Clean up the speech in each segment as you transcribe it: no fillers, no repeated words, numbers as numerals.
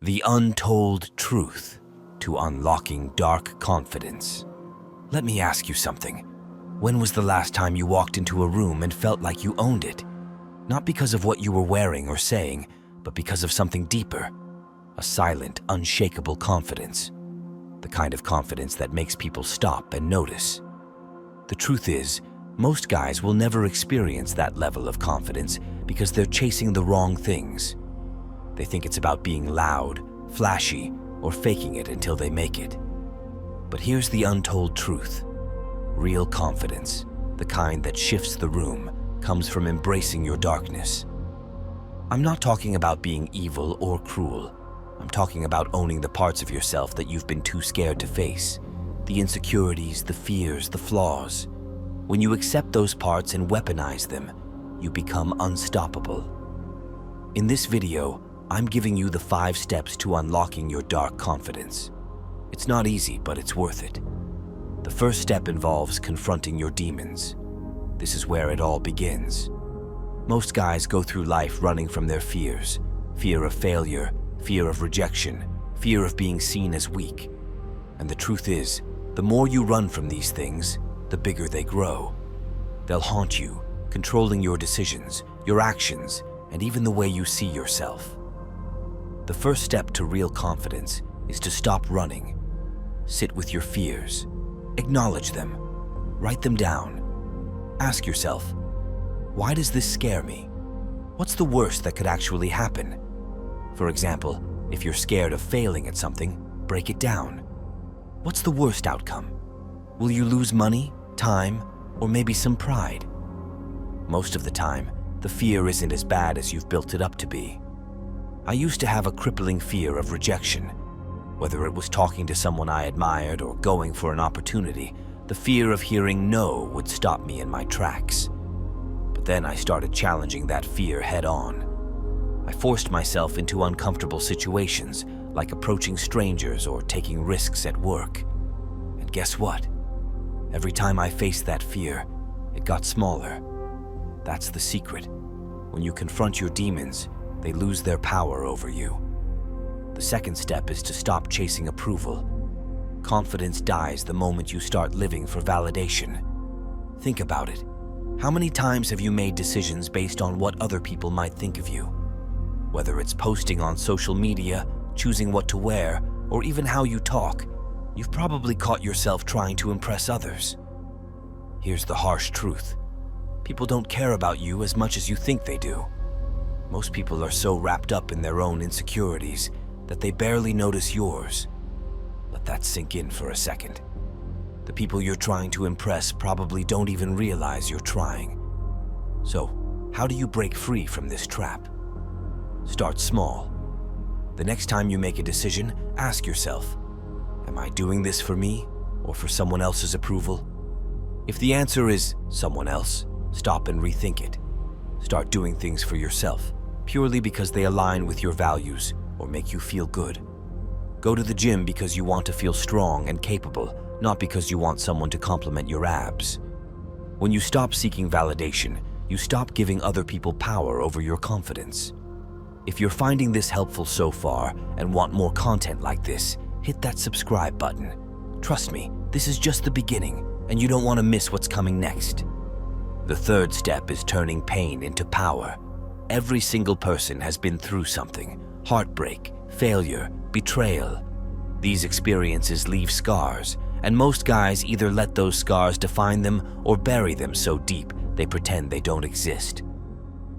The untold truth to unlocking dark confidence. Let me ask you something. When was the last time you walked into a room and felt like you owned it? Not because of what you were wearing or saying, but because of something deeper. A silent, unshakable confidence. The kind of confidence that makes people stop and notice. The truth is, most guys will never experience that level of confidence because they're chasing the wrong things. They think it's about being loud, flashy, or faking it until they make it. But here's the untold truth. Real confidence, the kind that shifts the room, comes from embracing your darkness. I'm not talking about being evil or cruel. I'm talking about owning the parts of yourself that you've been too scared to face. The insecurities, the fears, the flaws. When you accept those parts and weaponize them, you become unstoppable. In this video, I'm giving you the 5 steps to unlocking your dark confidence. It's not easy, but it's worth it. The first step involves confronting your demons. This is where it all begins. Most guys go through life running from their fears. Fear of failure, fear of rejection, fear of being seen as weak. And the truth is, the more you run from these things, the bigger they grow. They'll haunt you, controlling your decisions, your actions, and even the way you see yourself. The first step to real confidence is to stop running. Sit with your fears. Acknowledge them. Write them down. Ask yourself, why does this scare me? What's the worst that could actually happen? For example, if you're scared of failing at something, break it down. What's the worst outcome? Will you lose money, time, or maybe some pride? Most of the time, the fear isn't as bad as you've built it up to be. I used to have a crippling fear of rejection. Whether it was talking to someone I admired or going for an opportunity, the fear of hearing no would stop me in my tracks. But then I started challenging that fear head on. I forced myself into uncomfortable situations, like approaching strangers or taking risks at work. And guess what? Every time I faced that fear, it got smaller. That's the secret. When you confront your demons, they lose their power over you. The second step is to stop chasing approval. Confidence dies the moment you start living for validation. Think about it. How many times have you made decisions based on what other people might think of you? Whether it's posting on social media, choosing what to wear, or even how you talk, you've probably caught yourself trying to impress others. Here's the harsh truth. People don't care about you as much as you think they do. Most people are so wrapped up in their own insecurities that they barely notice yours. Let that sink in for a second. The people you're trying to impress probably don't even realize you're trying. So, how do you break free from this trap? Start small. The next time you make a decision, ask yourself, am I doing this for me or for someone else's approval? If the answer is someone else, stop and rethink it. Start doing things for yourself, purely because they align with your values or make you feel good. Go to the gym because you want to feel strong and capable, not because you want someone to compliment your abs. When you stop seeking validation, you stop giving other people power over your confidence. If you're finding this helpful so far and want more content like this, hit that subscribe button. Trust me, this is just the beginning, and you don't want to miss what's coming next. The third step is turning pain into power. Every single person has been through something: heartbreak, failure, betrayal. These experiences leave scars, and most guys either let those scars define them or bury them so deep they pretend they don't exist.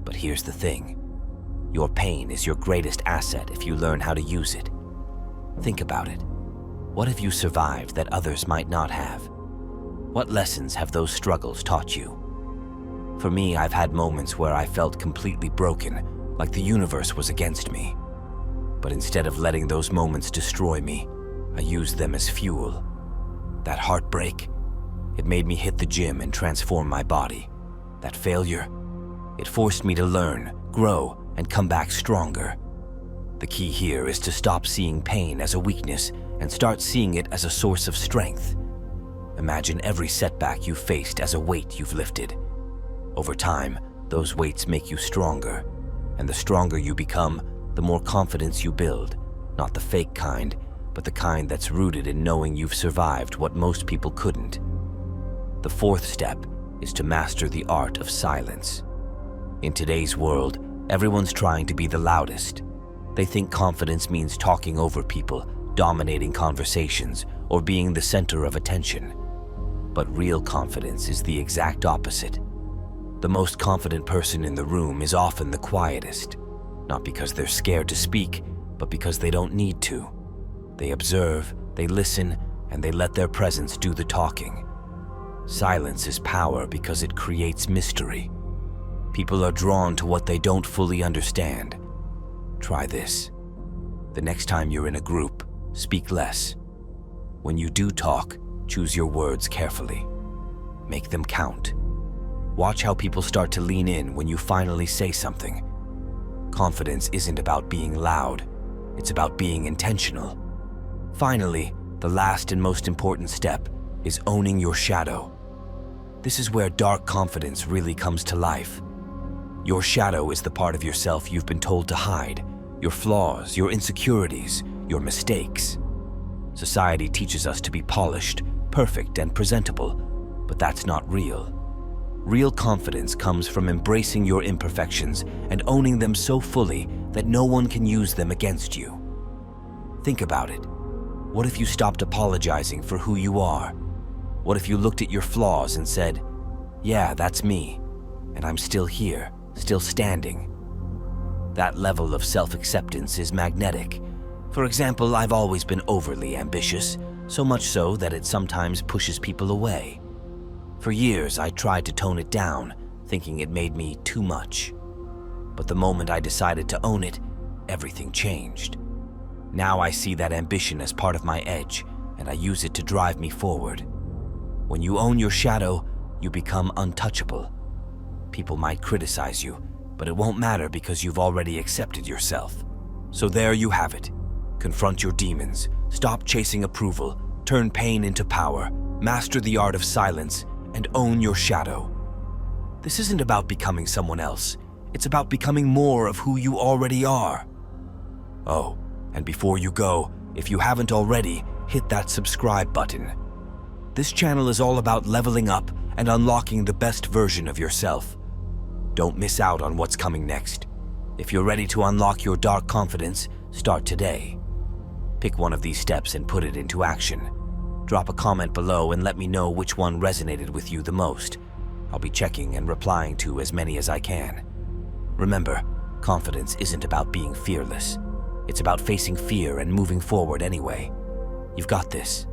But here's the thing. Your pain is your greatest asset if you learn how to use it. Think about it. What have you survived that others might not have? What lessons have those struggles taught you? For me, I've had moments where I felt completely broken, like the universe was against me. But instead of letting those moments destroy me, I used them as fuel. That heartbreak, it made me hit the gym and transform my body. That failure, it forced me to learn, grow, and come back stronger. The key here is to stop seeing pain as a weakness and start seeing it as a source of strength. Imagine every setback you've faced as a weight you've lifted. Over time, those weights make you stronger, and the stronger you become, the more confidence you build, Not the fake kind, but the kind that's rooted in knowing you've survived what most people couldn't. The fourth step is to master the art of silence. In today's world, everyone's trying to be the loudest. They think confidence means talking over people, dominating conversations, or being the center of attention. But real confidence is the exact opposite. The most confident person in the room is often the quietest, not because they're scared to speak, but because they don't need to. They observe, they listen, and they let their presence do the talking. Silence is power because it creates mystery. People are drawn to what they don't fully understand. Try this. The next time you're in a group, speak less. When you do talk, choose your words carefully. Make them count. Watch how people start to lean in when you finally say something. Confidence isn't about being loud. It's about being intentional. Finally, the last and most important step is owning your shadow. This is where dark confidence really comes to life. Your shadow is the part of yourself you've been told to hide, your flaws, your insecurities, your mistakes. Society teaches us to be polished, perfect, and presentable, but that's not real. Real confidence comes from embracing your imperfections and owning them so fully that no one can use them against you. Think about it. What if you stopped apologizing for who you are? What if you looked at your flaws and said, "Yeah, that's me, and I'm still here, still standing"? That level of self-acceptance is magnetic. For example, I've always been overly ambitious, so much so that it sometimes pushes people away. For years, I tried to tone it down, thinking it made me too much. But the moment I decided to own it, everything changed. Now I see that ambition as part of my edge, and I use it to drive me forward. When you own your shadow, you become untouchable. People might criticize you, but it won't matter because you've already accepted yourself. So there you have it. Confront your demons, stop chasing approval, turn pain into power, master the art of silence, and own your shadow. This isn't about becoming someone else. It's about becoming more of who you already are. Oh, and before you go, if you haven't already, hit that subscribe button. This channel is all about leveling up and unlocking the best version of yourself. Don't miss out on what's coming next. If you're ready to unlock your dark confidence, start today. Pick one of these steps and put it into action. Drop a comment below and let me know which one resonated with you the most. I'll be checking and replying to as many as I can. Remember, confidence isn't about being fearless. It's about facing fear and moving forward anyway. You've got this.